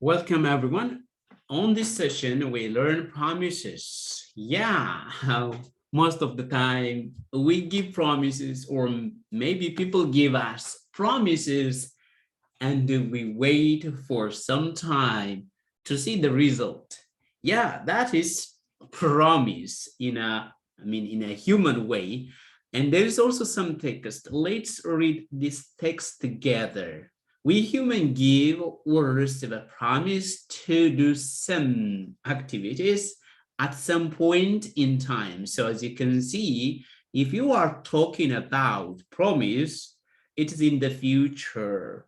Welcome everyone. On this session, we learn promises. Yeah, most of the time we give promises, or maybe people give us promises and we wait for some time to see the result. Yeah, that is promise in a human way. And there is also some text. Let's read this text together. We human give or receive a promise to do some activities at some point in time. So as you can see, if you are talking about promise, it is in the future.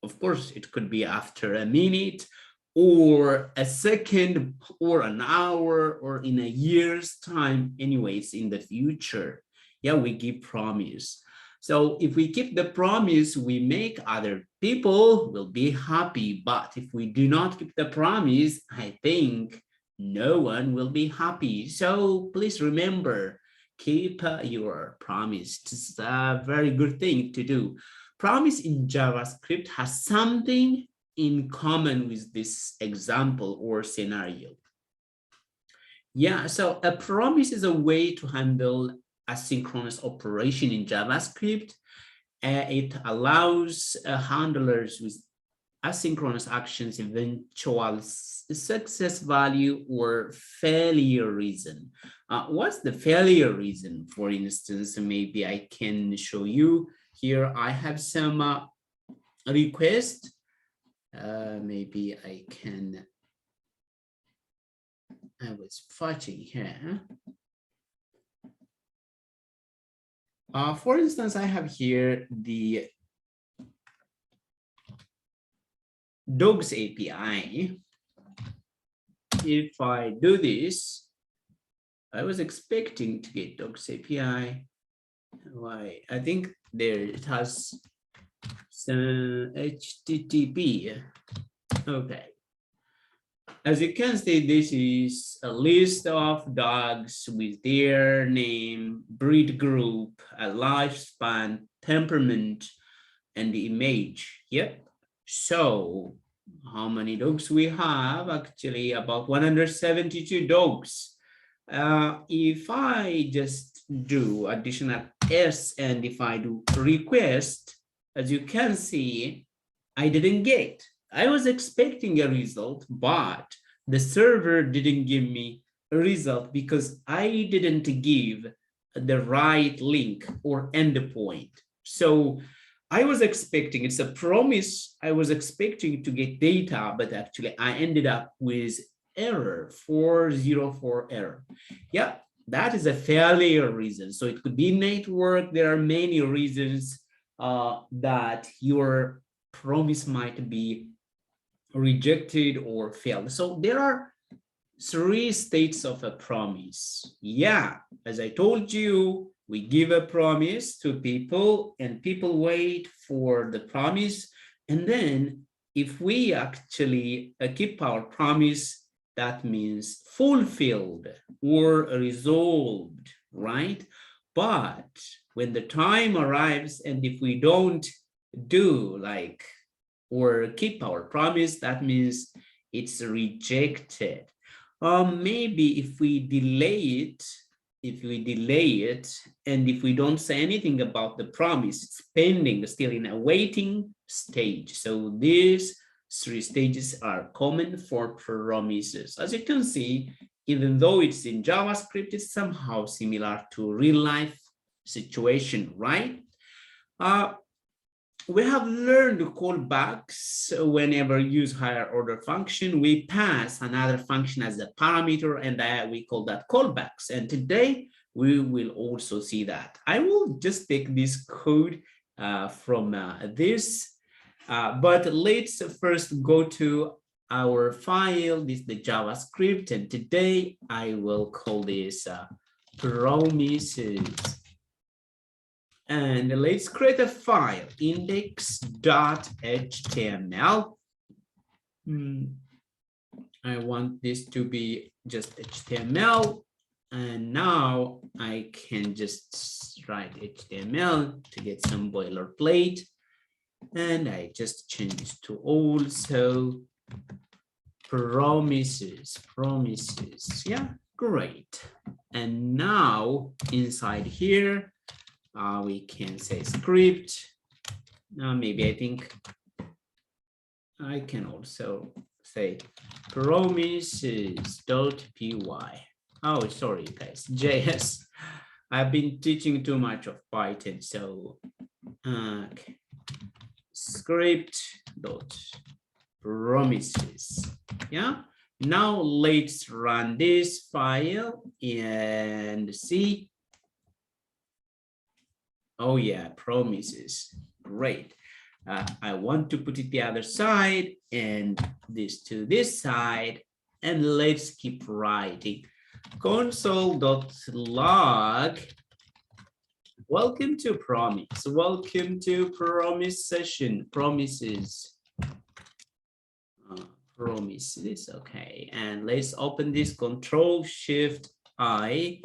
Of course, it could be after a minute or a second or an hour or in a year's time. Anyways, in the future. Yeah, we give promise. So if we keep the promise, we make other people will be happy. But if we do not keep the promise, I think no one will be happy. So please remember, keep your promise. It's a very good thing to do. Promise in JavaScript has something in common with this example or scenario. Yeah, so a promise is a way to handle asynchronous operation in JavaScript. It allows handlers with asynchronous actions eventual success value or failure reason. What's the failure reason? For instance, maybe I can show you here. I have some request. Maybe I can. I was fetching here. For instance, I have here the dogs API. If I do this, I was expecting to get dogs API. Why? I think there it has some HTTP. Okay. As you can see, this is a list of dogs with their name, breed group, a lifespan, temperament, and the image. Yep. So how many dogs we have? Actually, about 172 dogs. If I just do additional S and if I do request, as you can see, I didn't get. I was expecting a result, but the server didn't give me a result because I didn't give the right link or endpoint. So I was expecting, it's a promise, I was expecting to get data, but actually I ended up with error, 404 error. Yeah, that is a failure reason. So it could be network. There are many reasons that your promise might be rejected or failed. So there are three states of a promise. Yeah, as I told you, we give a promise to people and people wait for the promise. And then if we actually keep our promise, that means fulfilled or resolved, right? But when the time arrives and if we don't do like or keep our promise, that means it's rejected. Maybe if we delay it, and if we don't say anything about the promise, it's pending, still in a waiting stage. So these three stages are common for promises. As you can see, even though it's in JavaScript, it's somehow similar to real life situation, right? We have learned callbacks. Whenever we use higher order function, we pass another function as a parameter, and we call that callbacks. And today we will also see that. I will just take this code from this, but let's first go to our file. This is the JavaScript, and today I will call this promises. And let's create a file, index.html. I want this to be just HTML. And now I can just write HTML to get some boilerplate. And I just change this to all. So promises. Yeah, great. And now inside here, we can say script. Now maybe I think I can also say promises.py. Oh, sorry, guys, JS. I've been teaching too much of Python, so okay. Script.promises. Yeah. Now let's run this file and see. Oh yeah, promises. Great. I want to put it the other side and this to this side, and let's keep writing. Console.log. Welcome to promise. Welcome to promise session. Promises. Promises. Okay, and let's open this. Control-Shift-I.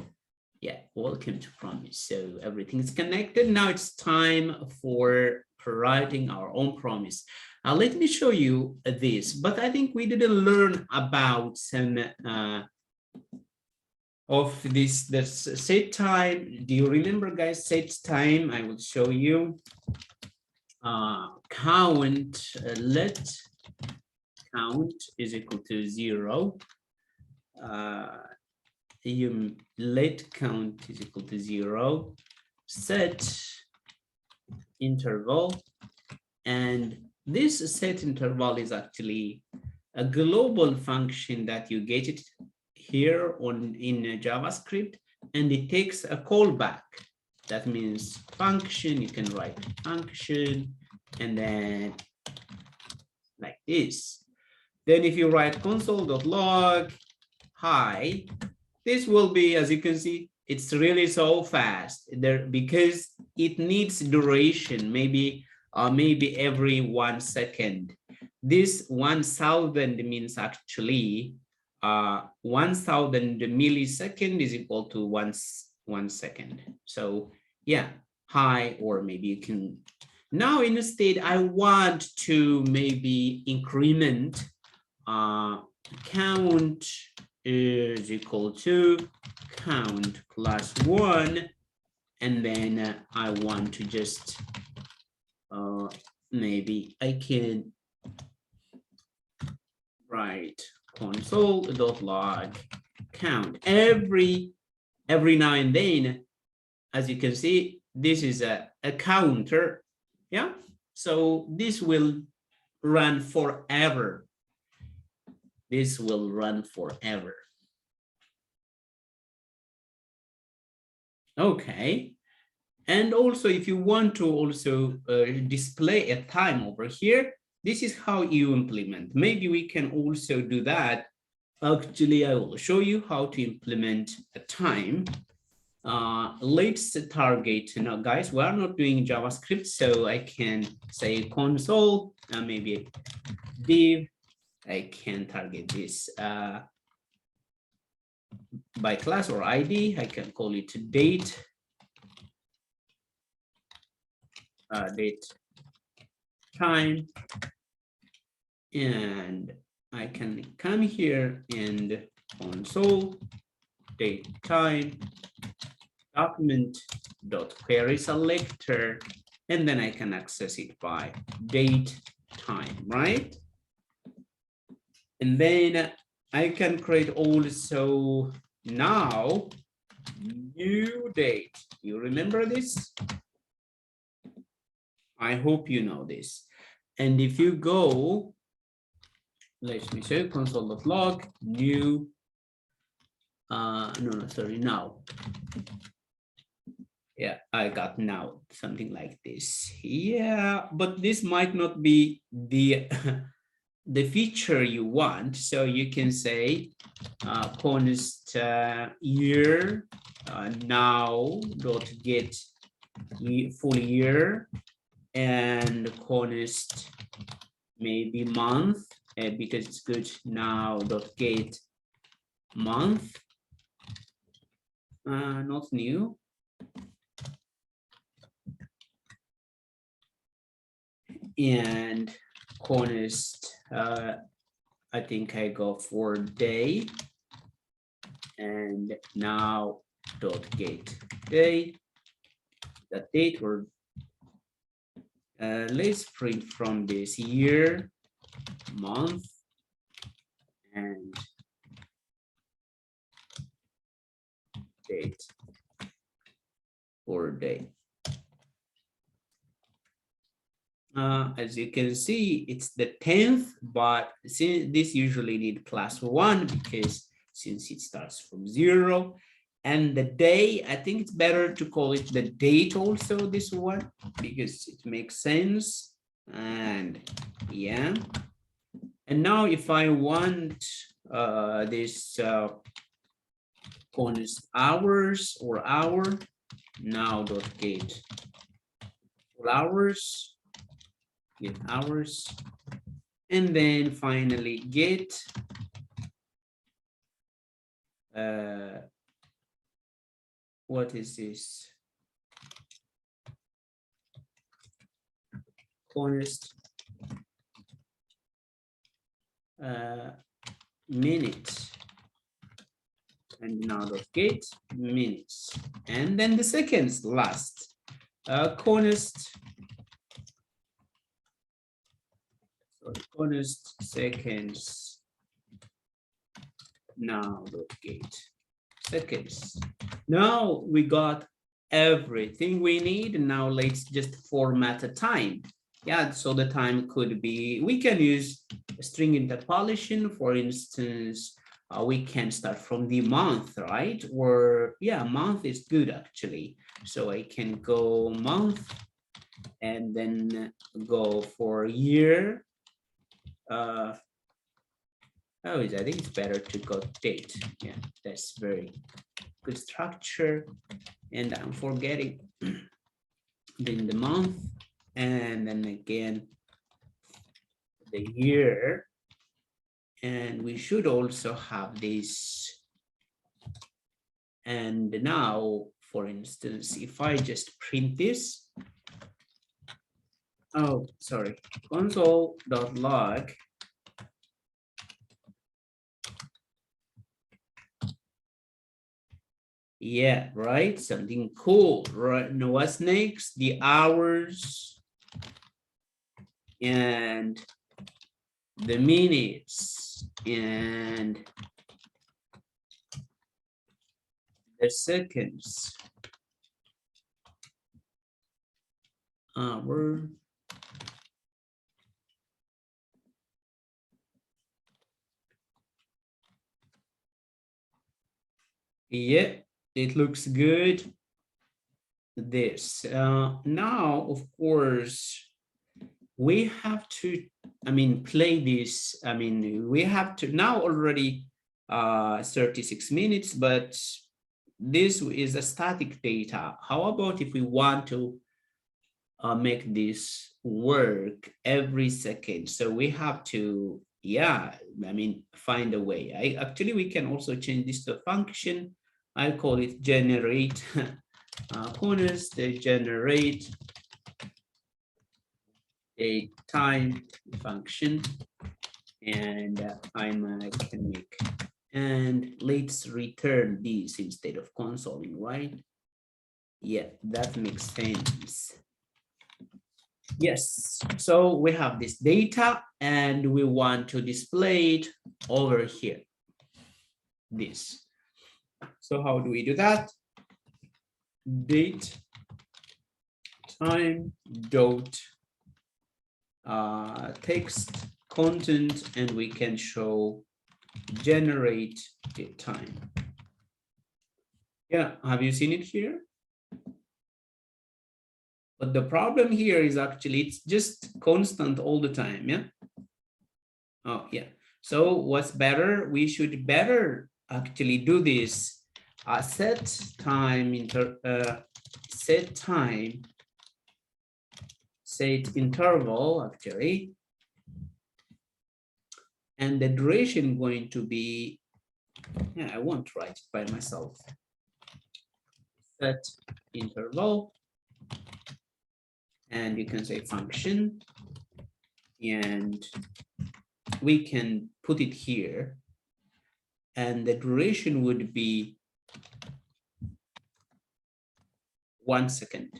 Yeah, welcome to promise. So everything is connected. Now it's time for writing our own promise. Let me show you this, but I think we didn't learn about some of this, the set time. Do you remember, guys, set time? I will show you. Count, let count is equal to 0. Let count is equal to 0. Set interval, and this set interval is actually a global function that you get it here in JavaScript, and it takes a callback. That means function. You can write function and then like this. Then if you write console.log hi, this will be, as you can see, it's really so fast there because it needs duration, maybe every 1 second. This 1000 means actually 1000 millisecond is equal to 1 second. So yeah, hi, or maybe you can. Now instead I want to maybe increment count is equal to count plus 1, and then I want to just maybe I can write console.log count every now and then. As you can see, this is a counter. Yeah, so this will run forever. This will run forever. Okay, and also if you want to also display a time over here, this is how you implement. Maybe we can also do that. Actually, I will show you how to implement a time. Let's target. Now, guys, we are not doing JavaScript, so I can say console, maybe div. I can target this by class or ID. I can call it date. Date time, and I can come here and console date time document dot query selector, and then I can access it by date time, right? And then I can create also now new date. You remember this? I hope you know this. And if you go, let me show you console.log new, now. Yeah, I got now something like this. Yeah, but this might not be the the feature you want. So you can say const year now dot get full year, and const maybe month, because it's good now dot get month, not new, and const I think I go for day, and now dot get day. The date or let's print from this year, month, and date or day. As you can see, it's the 10th, but since this usually need +1 because since it starts from 0. And the day, I think it's better to call it the date also, this one, because it makes sense. And yeah. And now if I want this const hours or hour, now dot get hours, get hours, and then finally get what is this? Const minutes, and now dot get minutes, and then the seconds last. Const seconds, now dot get seconds. Now we got everything we need. Now let's just format a time. Yeah, so the time could be, we can use string interpolation. For instance, we can start from the month, right? Or yeah, month is good actually. So I can go month and then go for year. I think it's better to go date. Yeah, that's very good structure. And I'm forgetting then the month, and then again the year. And we should also have this. And now, for instance, if I just print this, oh, sorry, console.log. Yeah, right, something cool, right? Now what's next? The hours and the minutes and the seconds. Hour. Yeah, it looks good. This now, of course, we have to, play this. We have to now already 36 minutes, but this is a static data. How about if we want to make this work every second? So we have to, yeah, find a way. We can also change this to a function. I call it generate corners. They generate a time function, and I can make, and let's return these instead of consoling, right? Yeah, that makes sense. Yes, so we have this data and we want to display it over here, this. So how do we do that? Date time dot text content, and we can show generate date time. Yeah, have you seen it here? But the problem here is actually it's just constant all the time, yeah? Oh, yeah. So what's better? We should better actually do this. Set time interval actually, and the duration going to be, yeah, I won't write it by myself. Set interval, and you can say function, and we can put it here, and the duration would be 1 second.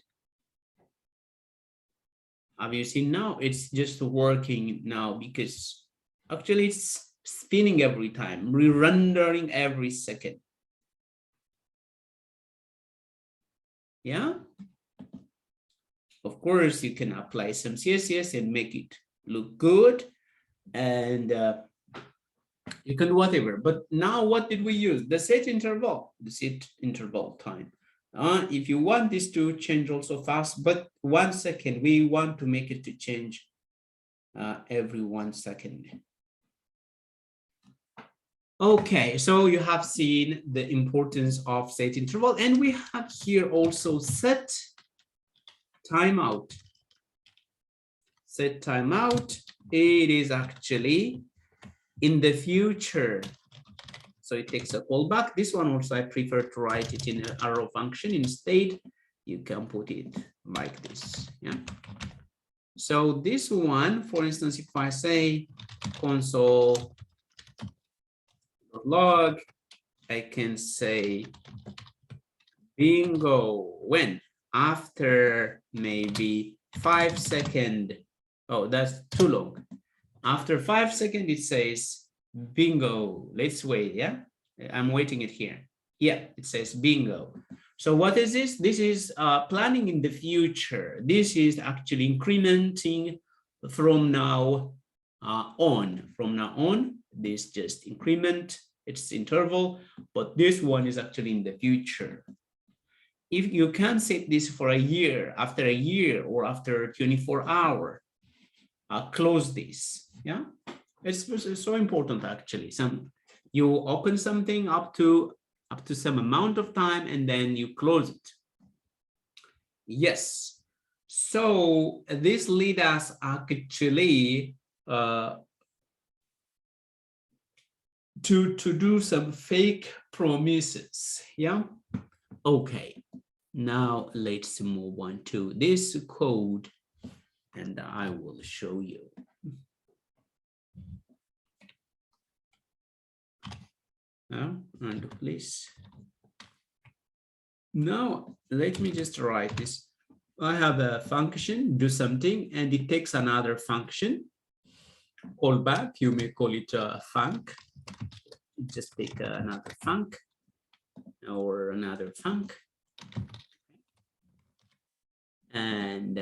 Have you seen now? It's just working now because actually it's spinning every time, re-rendering every second. Yeah. Of course, you can apply some CSS and make it look good, and you can do whatever. But now what did we use? The set interval, the set interval time. If you want this to change also fast, but 1 second, we want to make it to change every 1 second. Okay, so you have seen the importance of set interval, and we have here also set timeout. Set timeout, it is actually in the future. So it takes a callback. This one also I prefer to write it in an arrow function. Instead, you can put it like this. Yeah. So this one, for instance, if I say console log, I can say bingo when after maybe 5 seconds. Oh, that's too long. After 5 seconds, it says bingo. Let's wait. Yeah, I'm waiting it here. Yeah, it says bingo. So what is this? This is planning in the future. This is actually incrementing from now on. From now on, this just increment, it's interval, but this one is actually in the future. If you can set this for a year, after a year, or after 24 hours, close this. Yeah, it's so important actually. You open something up to some amount of time and then you close it. Yes. So this leads us actually to do some fake promises. Yeah. Okay. Now let's move on to this code, and I will show you. And please. Now, let me just write this. I have a function, do something, and it takes another function. Callback, you may call it a func. Just take another func or another func. And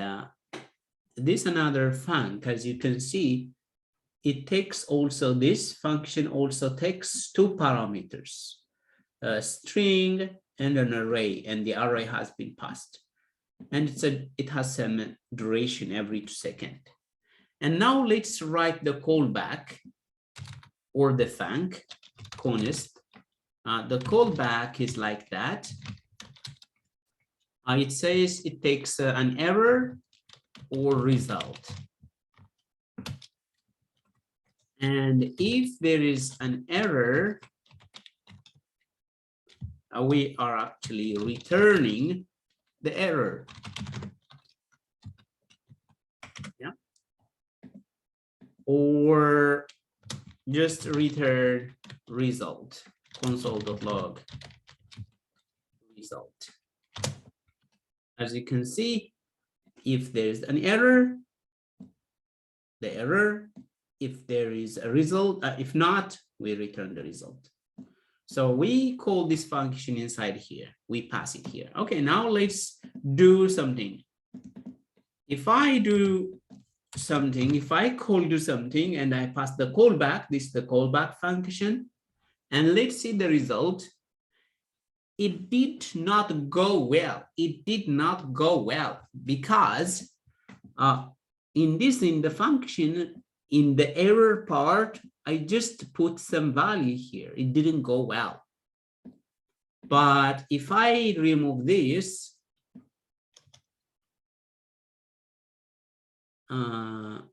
this another func, as you can see, it takes also, this function also takes two parameters, a string and an array, and the array has been passed. And it has some duration every 2 seconds. And now let's write the callback or the func const. The callback is like that. It says it takes an error or result. And if there is an error, we are actually returning the error. Yeah. Or just return result, console.log result. As you can see, if there's an error, the error. If there is a result, if not, we return the result. So we call this function inside here. We pass it here. Okay, now let's do something. If I do something, if I do something and I pass the callback, this is the callback function, and let's see the result. It did not go well. It did not go well because in the function, in the error part, I just put some value here. It didn't go well. But if I remove this, HTML,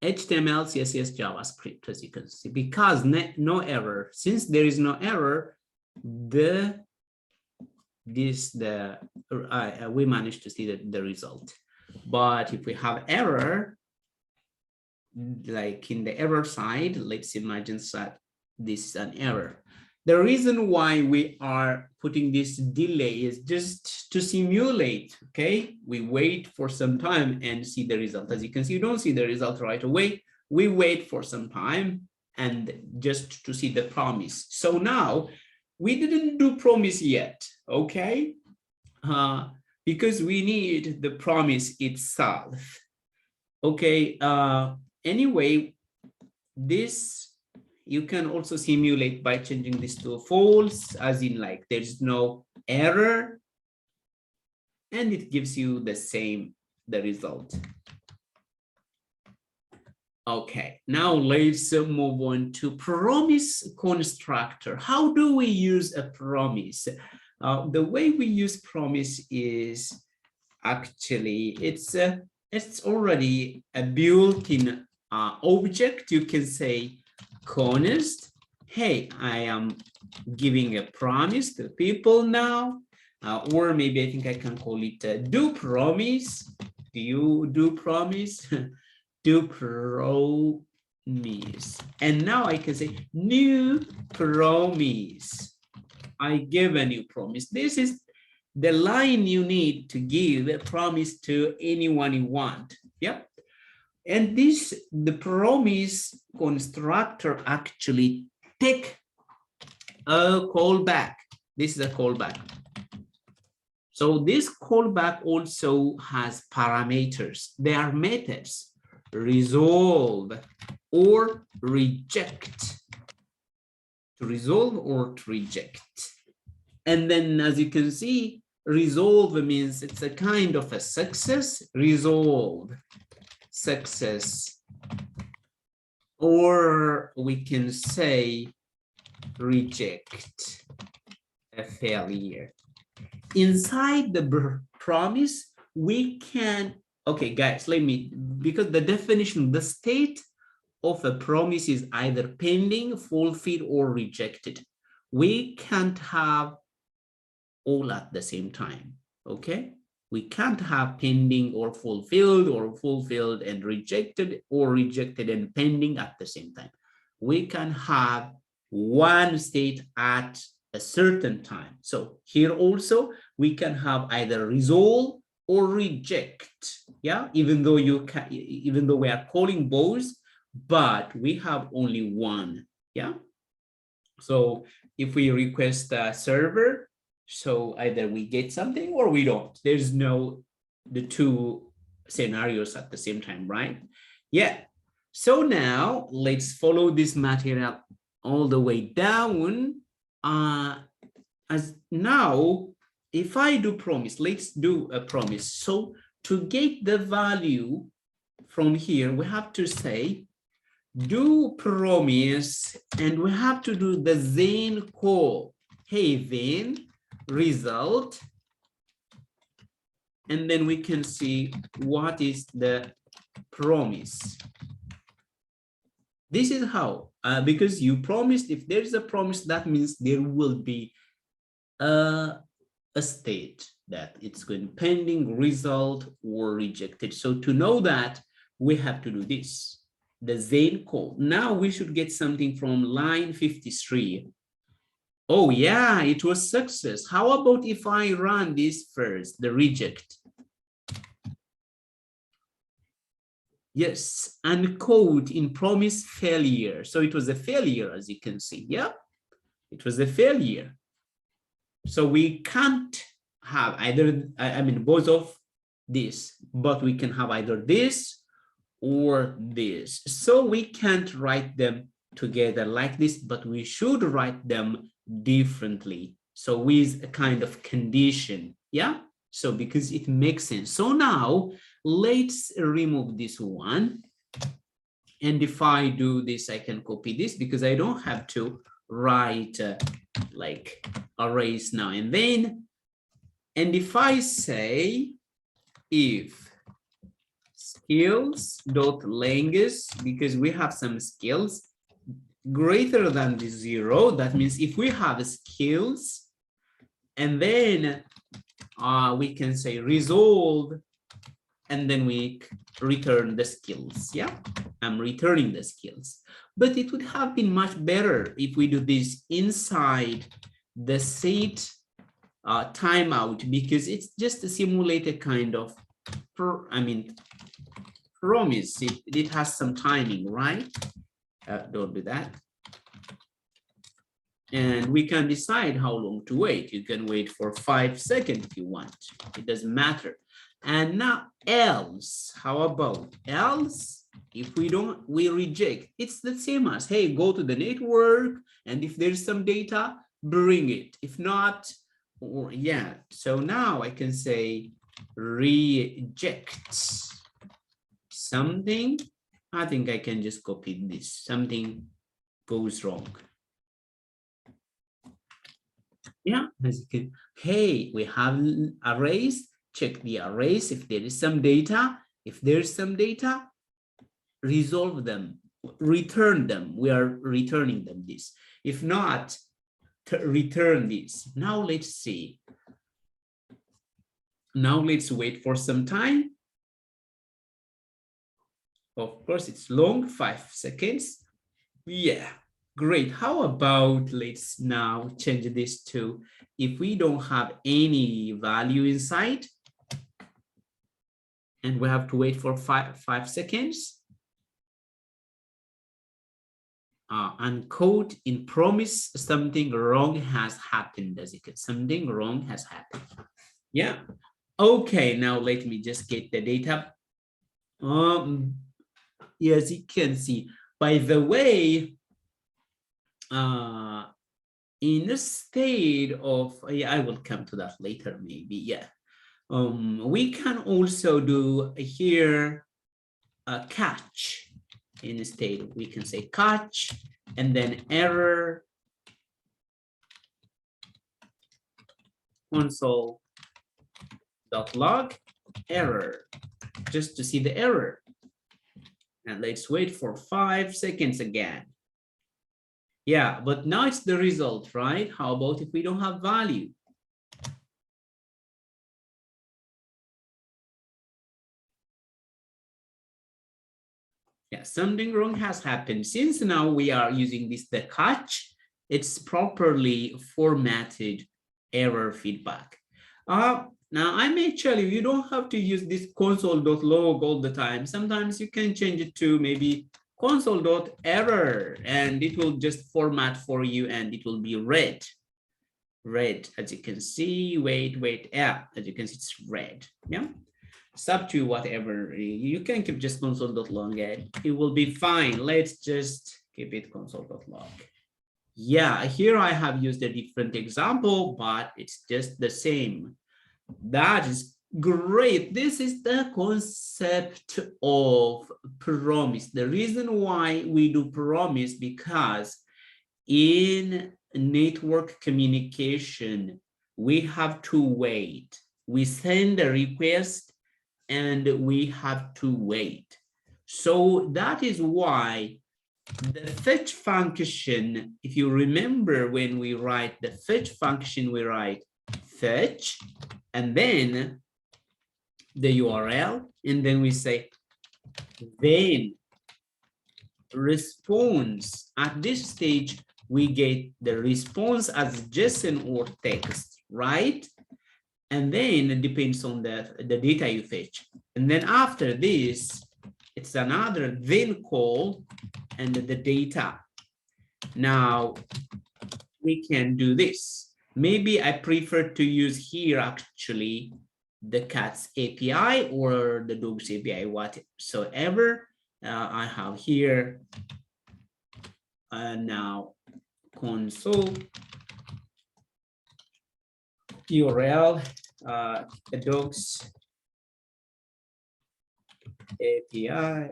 CSS, JavaScript, as you can see, because no error. Since there is no error, we managed to see the result. But if we have error, like in the error side, let's imagine that this is an error. The reason why we are putting this delay is just to simulate, okay? We wait for some time and see the result. As you can see, you don't see the result right away. We wait for some time and just to see the promise. So now we didn't do promise yet, okay? Because we need the promise itself. Okay, anyway, this you can also simulate by changing this to false, as in like there's no error, and it gives you the result. Okay, now let's move on to promise constructor. How do we use a promise? The way we use promise is actually it's already a built-in object. You can say const, hey, I am giving a promise to people now, or maybe I think I can call it do promise. Do you do promise? Do promise. And now I can say new promise. I give a new promise. This is the line you need to give a promise to anyone you want. Yep. And the promise constructor actually take a callback. This is a callback. So this callback also has parameters. They are methods: resolve or reject. To resolve or to reject. And then, as you can see, resolve means it's a kind of a success. Resolve, success. Or we can say reject, a failure. Inside the promise, we can, okay, guys, because the definition, the state of a promise is either pending, fulfilled, or rejected. We can't have all at the same time, okay? We can't have pending or fulfilled and rejected, or rejected and pending at the same time. We can have one state at a certain time. So here also, we can have either resolve or reject, yeah? Even though we are calling both, but we have only one, yeah? So if we request a server, so either we get something or we don't. There's no the two scenarios at the same time, right? Yeah. So now let's follow this material all the way down. As now, if I do promise, let's do a promise. So to get the value from here, we have to say do promise, and we have to do the then call. Hey, then result, and then we can see what is the promise. This is how, because you promised, if there is a promise, that means there will be a state that it's going pending, result, or rejected. So to know that, we have to do this, the then call. Now we should get something from line 53. Oh yeah, it was success. How about if I run this first, the reject? Yes, and code in promise failure. So it was a failure, as you can see. Yeah, it was a failure. So we can't have either, I mean, both of this, but we can have either this or this. So we can't write them together like this, but we should write them differently. So with a kind of condition, yeah? So because it makes sense. So now let's remove this one. And if I do this, I can copy this because I don't have to write like arrays now and then. And if I say if skills.length, because we have some skills greater than the 0, that means if we have skills, and then we can say resolve and then we return the skills. Yeah, I'm returning the skills. But it would have been much better if we do this inside the set timeout, because it's just a simulated kind of, promise. It has some timing, right? Don't do that. And we can decide how long to wait. You can wait for 5 seconds if you want. It doesn't matter. And now else, how about else? If we reject, it's the same as, hey, go to the network, and if there's some data, bring it. If not, or yeah. So now I can say reject something. I think I can just copy this. Something goes wrong. Yeah, as you can, hey, we have arrays. Check the arrays. If there is some data, resolve them, return them. We are returning them this. If not, return this. Now let's see. Now let's wait for some time. Of course, it's long, 5 seconds. Yeah, great. How about let's now change this to, if we don't have any value inside and we have to wait for 5 seconds. Uncode in promise, something wrong has happened. As you can, something wrong has happened. Yeah. Okay, now let me just get the data. As you can see, by the way, in the state of, I will come to that later, maybe. Yeah. We can also do here a catch. Instead, we can say catch and then error console.log error, just to see the error. And let's wait for 5 seconds again. Yeah, but now it's the result, right? How about if we don't have value? Yeah, something wrong has happened. Since now we are using the catch, it's properly formatted error feedback. Now I'm actually, you don't have to use this console.log all the time. Sometimes you can change it to maybe console.error, and it will just format for you, and it will be red. Red, as you can see. Wait, yeah, as you can see, it's red. Yeah. It's up to whatever. You can keep just console.log. It will be fine. Let's just keep it console.log. Yeah, here I have used a different example, but it's just the same. That is great. This is the concept of promise. The reason why we do promise, because in network communication, we have to wait. We send a request and we have to wait. So that is why the fetch function, if you remember, when we write the fetch function, we write fetch and then the URL, and then we say then response. At this stage, we get the response as JSON or text, right? And then it depends on the data you fetch. And then after this, it's another then call and the data. Now we can do this. Maybe I prefer to use here actually the cats API or the dogs API, whatsoever. I have here now console URL dogs API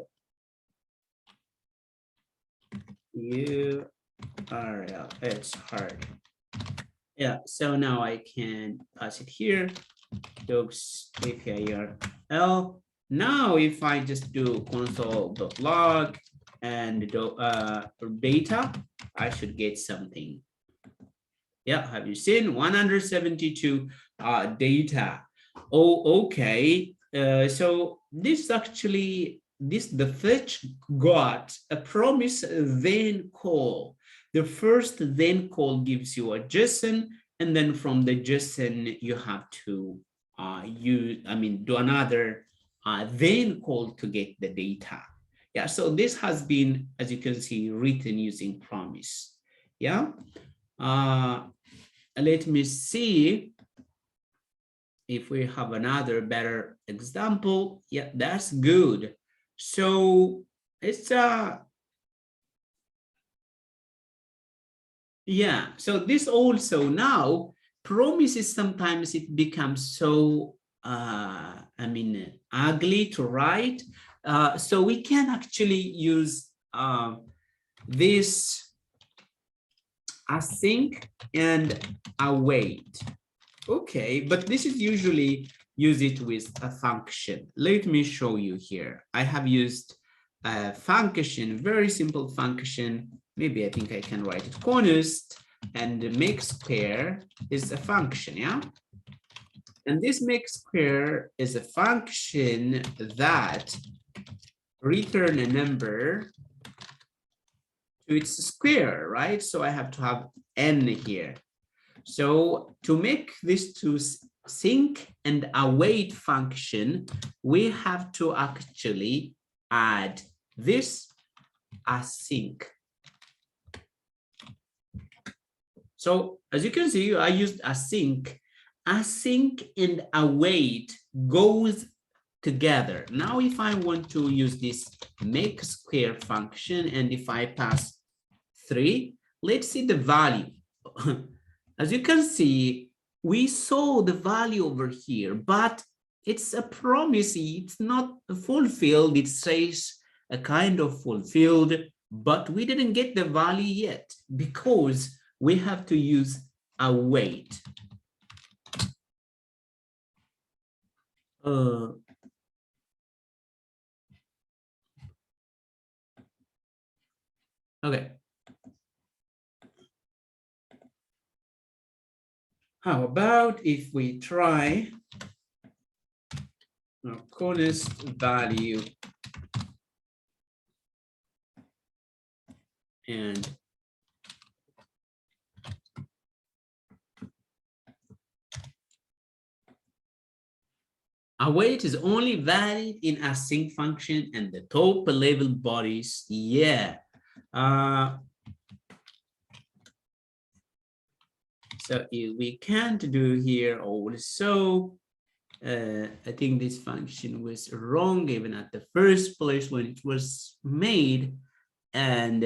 URL. It's hard. Yeah, so now I can pass it here. Dogs API URL. Now if I just do console.log and data, I should get something. Yeah, have you seen 172 data? Oh, okay. So this actually, the fetch got a promise then call. The first then call gives you a JSON, and then from the JSON you have to do another then call to get the data. Yeah, so this has been, as you can see, written using promise. Yeah, let me see if we have another better example. Yeah, that's good. So it's yeah, so this also now promises, sometimes it becomes so ugly to write. So we can actually use this async and await. Okay, but this is usually use it with a function. Let me show you here. I have used a function, very simple function. Maybe I think I can write it const, and the make square is a function, yeah? And this make square is a function that return a number to its square, right? So I have to have n here. So to make this to sync and await function, we have to actually add this async. So as you can see, I used async. Async and await goes together. Now, if I want to use this make square function, and if I pass 3, let's see the value. As you can see, we saw the value over here, but it's a promise. It's not fulfilled. It says a kind of fulfilled, but we didn't get the value yet because we have to use await. Okay. How about if we try const value and await is only valid in async function and the top level bodies. Yeah. So we can't do here also. I think this function was wrong even at the first place when it was made, and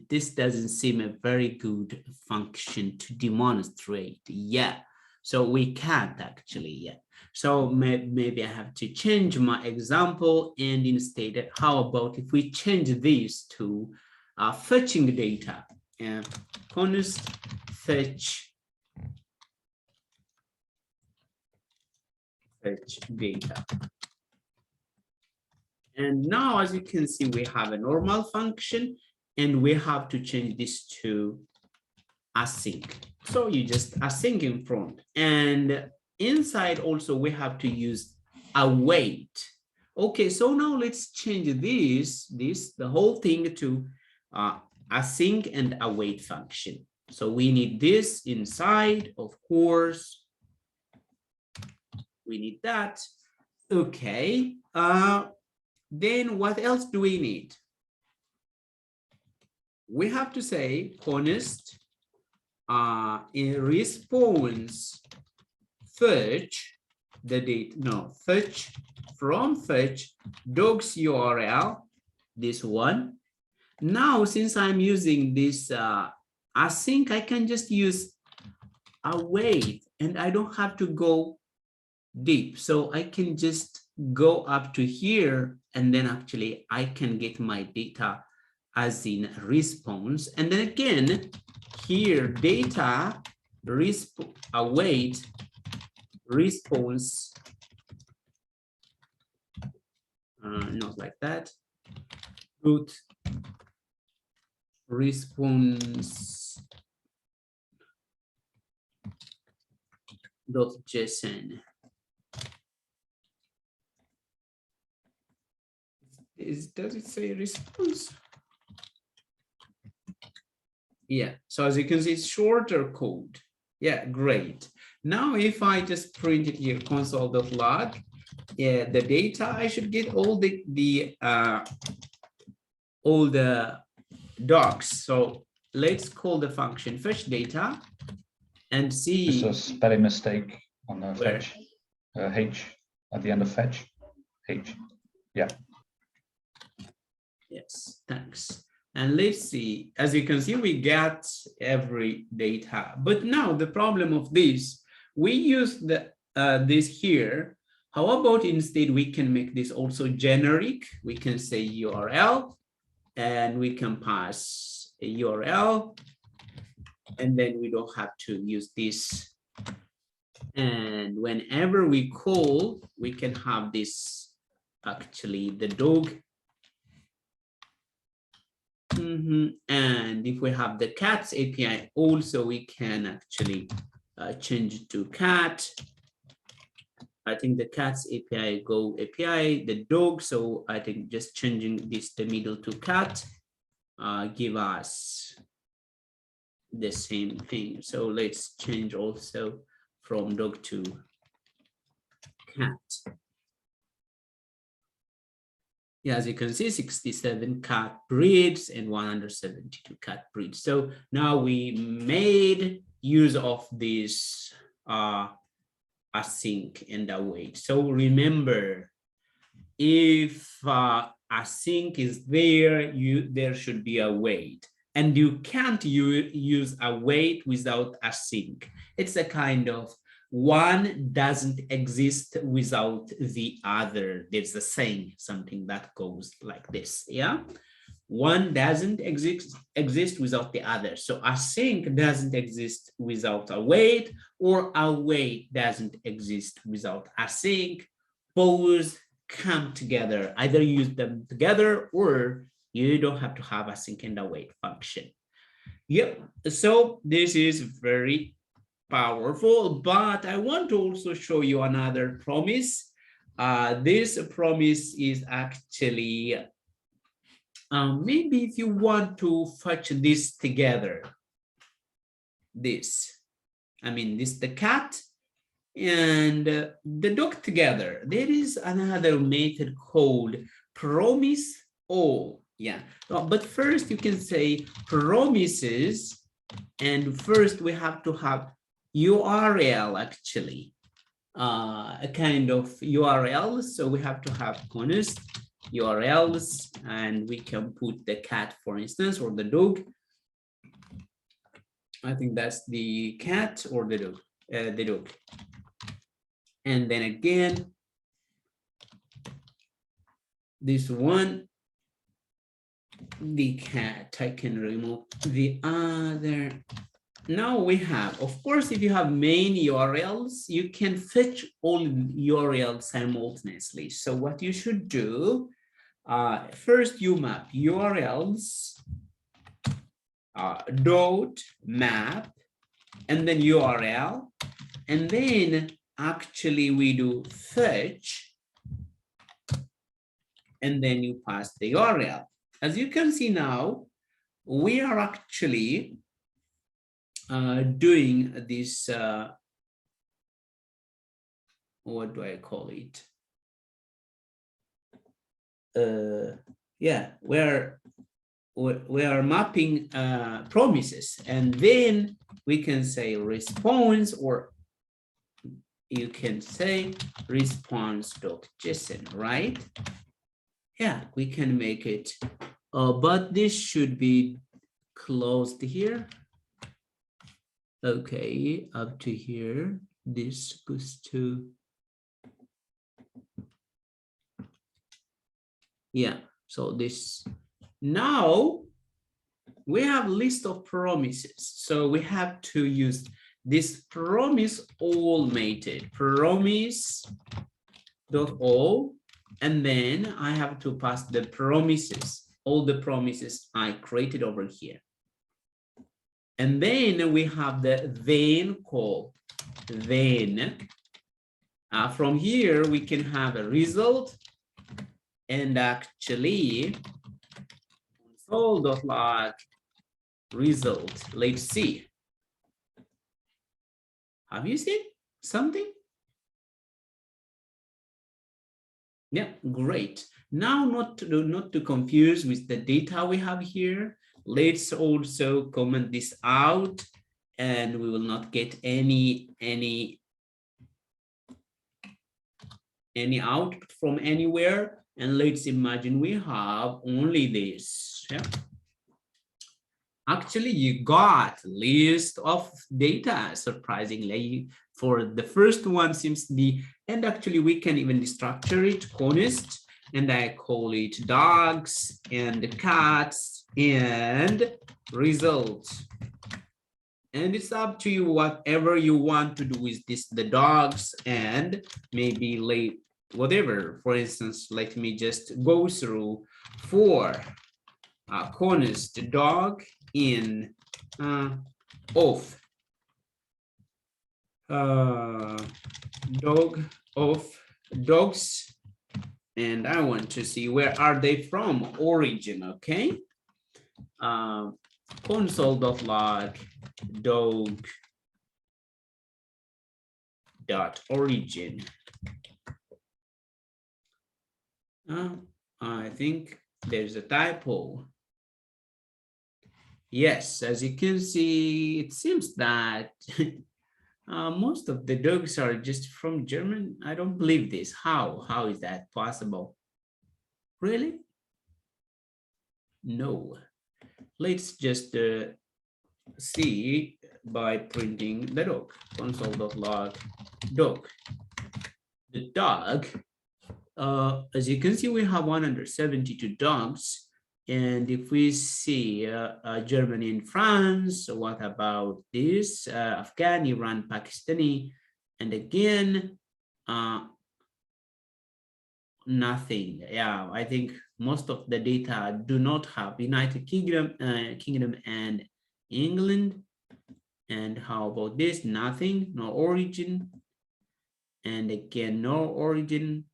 this doesn't seem a very good function to demonstrate. Yeah, so we can't actually. Yeah, so maybe I have to change my example, and instead, how about if we change this to fetching data and const fetch data. And now, as you can see, we have a normal function, and we have to change this to async. So you just async in front, and inside also we have to use await. Okay, so now let's change the whole thing to async and await function. So we need this inside, of course. We need that. Okay. Then what else do we need? We have to say const in response fetch the date. No, fetch from fetch docs URL, this one. Now, since I'm using this async, I can just use await, and I don't have to go deep. So I can just go up to here, and then actually I can get my data as in response. And then again, here data await response, not like that, root response dot JSON. does it say response? Yeah, so as you can see, it's shorter code. Yeah, great. Now, if I just print it here, console.log, yeah, the data, I should get all the docs. So let's call the function fetch data and see. There's a spelling mistake on the where? fetch. H at the end of fetch. H. Yeah. Yes, thanks. And let's see, as you can see, we got every data. But now the problem of this, we use this here. How about instead we can make this also generic? We can say URL, and we can pass a URL, and then we don't have to use this. And whenever we call, we can have this, actually the dog. And if we have the cats API also, we can actually change it to cat. I think the cats API go API, the dog. So I think just changing this the middle to cat give us the same thing. So let's change also from dog to cat. Yeah, as you can see, 67 cat breeds and 172 cat breeds. So now we made use of this async and await. So remember, if async is there, there should be a wait. And you can't use await without async. It's a kind of one doesn't exist without the other. There's a saying, something that goes like this, yeah? One doesn't exist without the other. So async doesn't exist without await, or await doesn't exist without async. Both come together. Either use them together, or you don't have to have async and await function. Yep, so this is very powerful, but I want to also show you another promise. This promise is actually, maybe if you want to fetch this together, this the cat and the dog together, there is another method called promise all. Yeah, but first you can say promises, and first we have to have URL, actually, a kind of URL. So we have to have const URLs, and we can put the cat, for instance, or the dog. I think that's the cat or the dog, And then again, this one, the cat, I can remove the other. Now we have, of course, if you have many URLs, you can fetch all URLs simultaneously. So what you should do, first you map URLs, dot map, and then URL, and then actually we do fetch, and then you pass the URL. As you can see now, we are actually doing this, what do I call it? Yeah, we are mapping promises, and then we can say response, or you can say response.json, right? Yeah, we can make it, but this should be closed here. Okay, up to here, this goes to, yeah, so this, now we have list of promises. So we have to use this promise all method, promise.all, and then I have to pass the promises, all the promises I created over here. And then we have the then call. Then from here we can have a result, And actually, console.log result. Let's see. Have you seen something? Yeah, great. Now, not to confuse with the data we have here, let's also comment this out, and we will not get any output from anywhere. And let's imagine we have only this. Yeah. Actually, you got list of data, surprisingly. For the first one seems to be, and actually we can even destructure it, const, and I call it dogs and cats and results. And it's up to you, whatever you want to do with this, the dogs, and maybe late, whatever. For instance, let me just go through for const dog in of dog of dogs, and I want to see where are they from, origin. Okay, console.log dog dot origin. I think there's a typo. Yes, as you can see, it seems that most of the dogs are just from German. I don't believe this. How is that possible? Really? No. Let's just see by printing the dog, console.log dog. The dog, as you can see, we have 172 dogs. And if we see Germany and France, what about this? Afghan, Iran, Pakistani, and again, nothing. Yeah, I think most of the data do not have United Kingdom, and England. And how about this? Nothing, no origin. And again, no origin.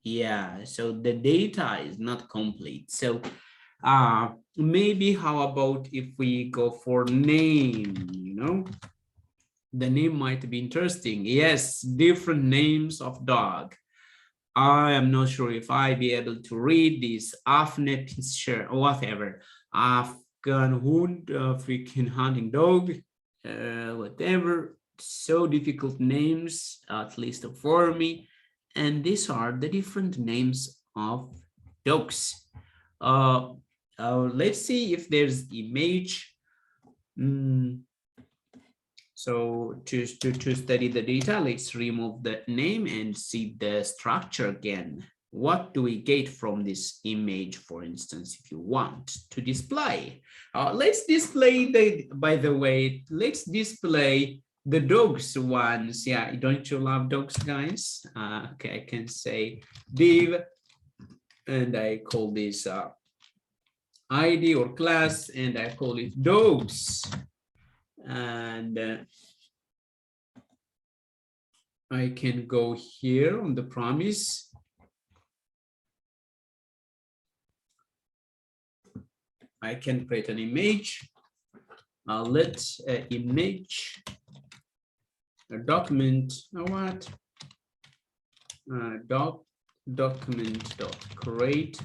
Yeah, so the data is not complete. So maybe how about if we go for name, the name might be interesting. Yes, different names of dog. I am not sure if I be able to read this Afne Pinscher or whatever, Afghan Hund, freaking hunting dog, whatever. So difficult names, at least for me. And these are the different names of dogs. Let's see if there's image. So to study the data, let's remove the name and see the structure again. What do we get from this image, for instance, if you want to display? Let's display by the way, let's display the dogs ones. Yeah, don't you love dogs, guys? Okay, I can say div, and I call this ID or class, and I call it dogs. And I can go here on the promise. I can create an image. Let's image a document. What? Document dot create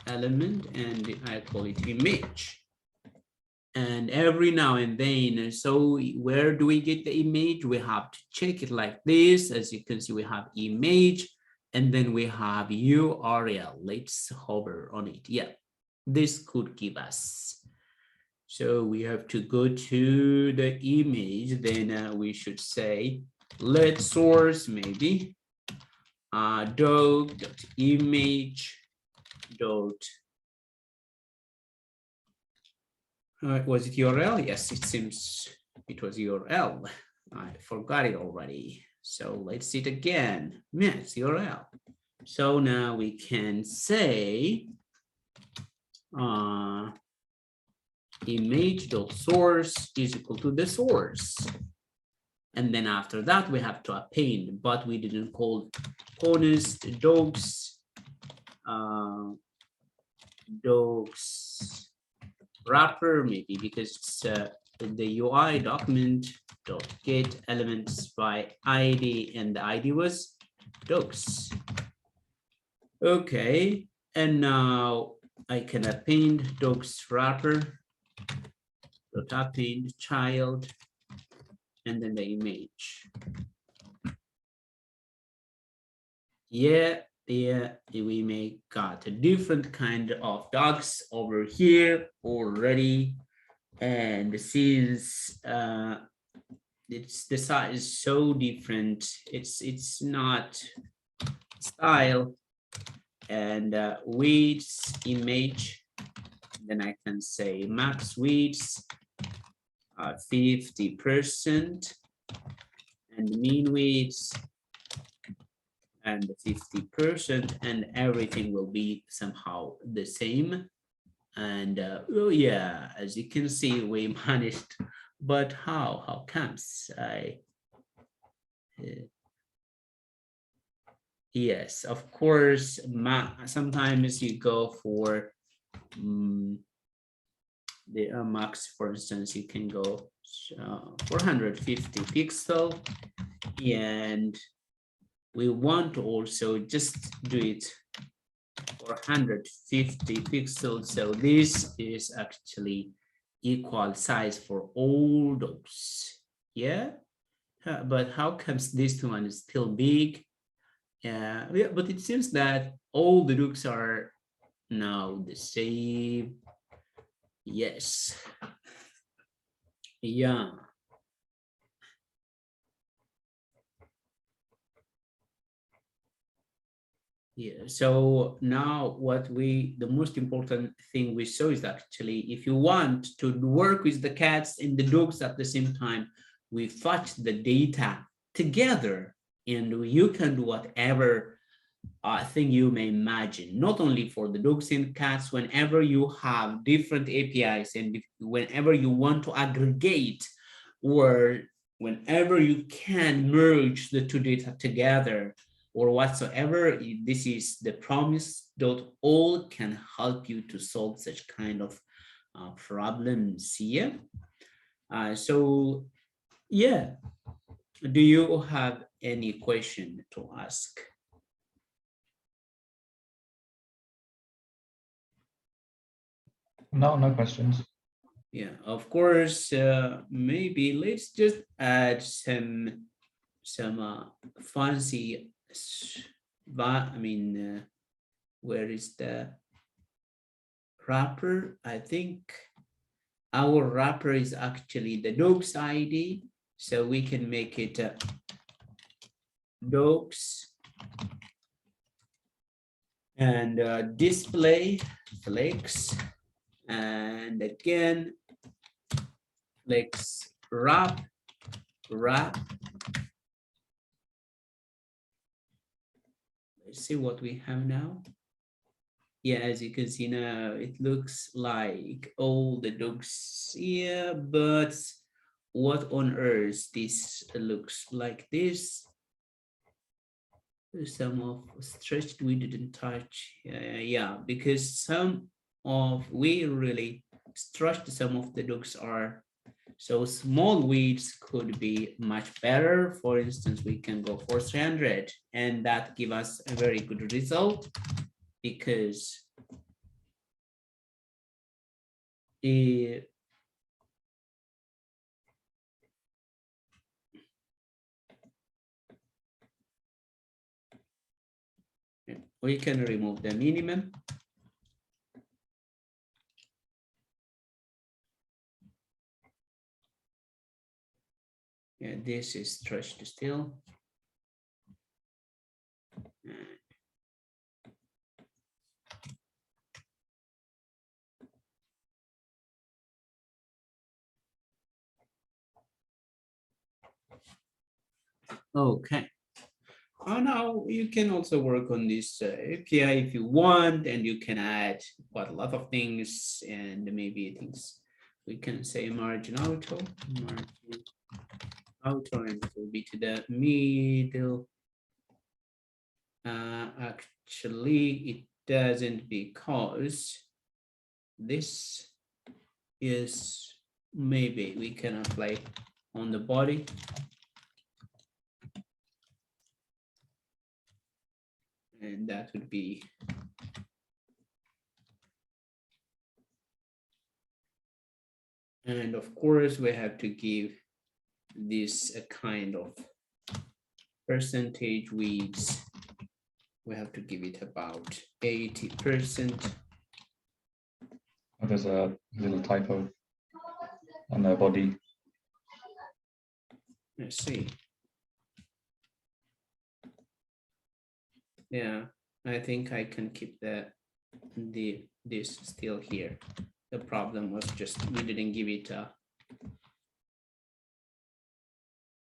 element, and I call it image. And every now and then, so where do we get the image? We have to check it like this. As you can see, we have image, and then we have URL. Let's hover on it. Yeah, this could give us. So we have to go to the image. Then we should say, let source maybe dog.image dot. Was it URL? Yes, it seems it was URL. I forgot it already. So let's see it again. Yeah, it's URL. So now we can say image.source is equal to the source. And then after that, we have to append, but we didn't call const dogs docs wrapper, maybe because it's the UI document dot get elements by ID, and the ID was docs. Okay, and now I can append docs wrapper dot append child, and then the image. Yeah, we may got a different kind of docs over here already, and since it's the size is so different, it's not style and width image, then I can say max width 50% and mean width and 50%, and everything will be somehow the same. And oh yeah, as you can see, we managed. But how comes yes, of course, sometimes you go for the max. For instance, you can go 450 pixel, and we want to also just do it for 150 pixels. So this is actually equal size for all those. Yeah, but how comes this one is still big? Yeah, but it seems that all the looks are now the same. Yes. Yeah. Yeah, so now the most important thing we saw is actually, if you want to work with the cats and the dogs at the same time, we fetch the data together, and you can do whatever thing you may imagine, not only for the dogs and cats. Whenever you have different APIs and whenever you want to aggregate, or whenever you can merge the two data together, or whatsoever, this is the promise.all can help you to solve such kind of problems here. So yeah, do you have any question to ask? No, no questions. Yeah, of course. Maybe let's just add some fancy. I mean, where is the wrapper? I think our wrapper is actually the docs ID, so we can make it docs and display flex, and again flex wrap. Let's see what we have now. Yeah, as you can see now, it looks like all the dogs here, but what on earth this looks like this? Some of stretched we didn't touch. Yeah, because some of we really stretched, some of the dogs are so small. Widths could be much better. For instance, we can go for 300, and that give us a very good result, because we can remove the minimum. Yeah, this is stretched still. Okay. Now you can also work on this API if you want, and you can add quite a lot of things, and maybe things we can say margin auto, and it will be to the middle. Actually, it doesn't because this is maybe we can apply on the body. And that would be and of course we have to give this a kind of percentage width. We have to give it about 80%. Oh, there's a little typo on the body. Let's see. Yeah, I think I can keep this still here. The problem was just we didn't give it a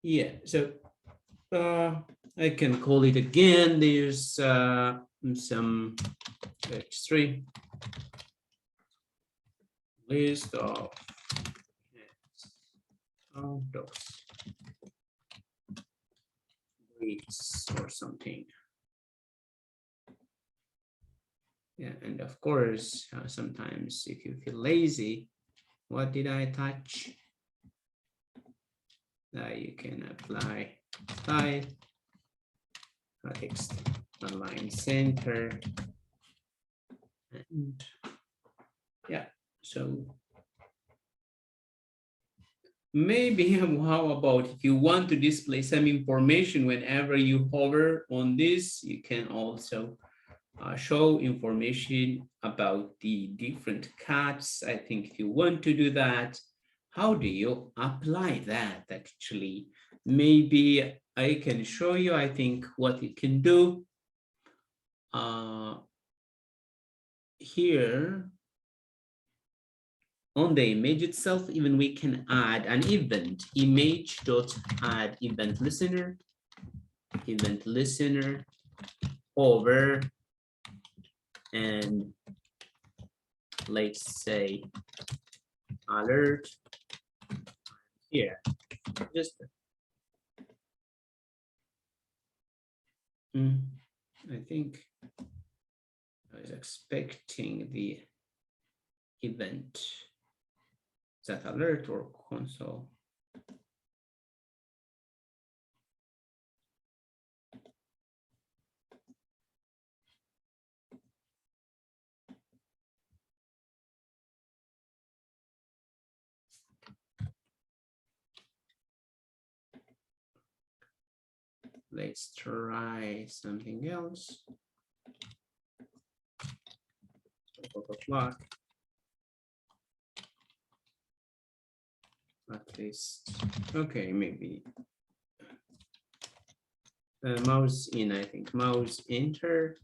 yeah, so I can call it again. There's some H3 list of docs weights or something. Yeah, and of course, sometimes if you feel lazy, what did I touch? You can apply style, text align center, and yeah, so maybe how about if you want to display some information whenever you hover on this, you can also show information about the different cuts. I think if you want to do that, how do you apply that actually? Maybe I can show you, I think, what you can do. Here on the image itself, even we can add an event, image.add event listener over, and let's say alert here. Just I think I was expecting the event. Is that alert or console? Let's try something else. At least, okay, maybe. Mouse in, I think, mouse enter.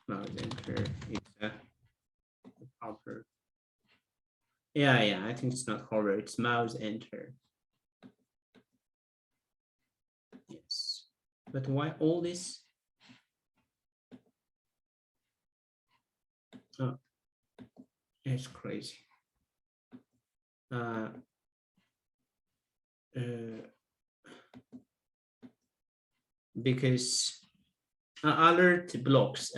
It's a hover. Yeah, I think it's not hover, it's mouse enter. Yes, but why all this? Oh, it's crazy. Because alert blocks,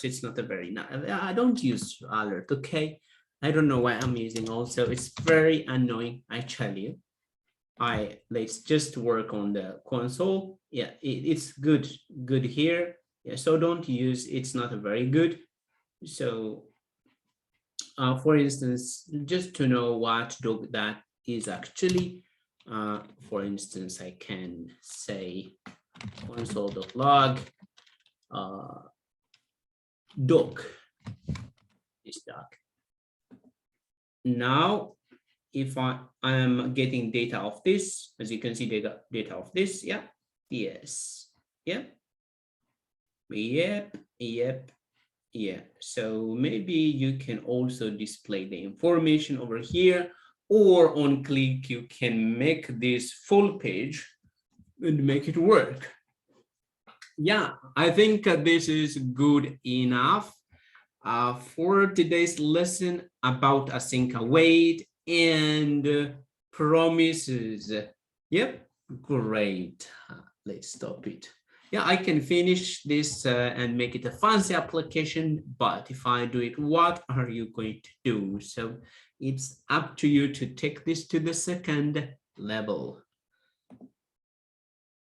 it's not a very I don't use alert. Okay, I don't know why I'm using also. It's very annoying, I tell you. Let's just work on the console. Yeah, it's good here. Yeah, so don't use, it's not a very good. So for instance, just to know what dog that is actually, for instance, I can say console.log doc is doc. Now, if I am getting data of this, as you can see, data of this, yeah, yes, yeah, yeah. So maybe you can also display the information over here, or on click, you can make this full page and make it work. Yeah, I think this is good enough for today's lesson about async await and promises. Yep, great. Let's stop it. Yeah, I can finish this and make it a fancy application, but if I do it, what are you going to do? So it's up to you to take this to the second level.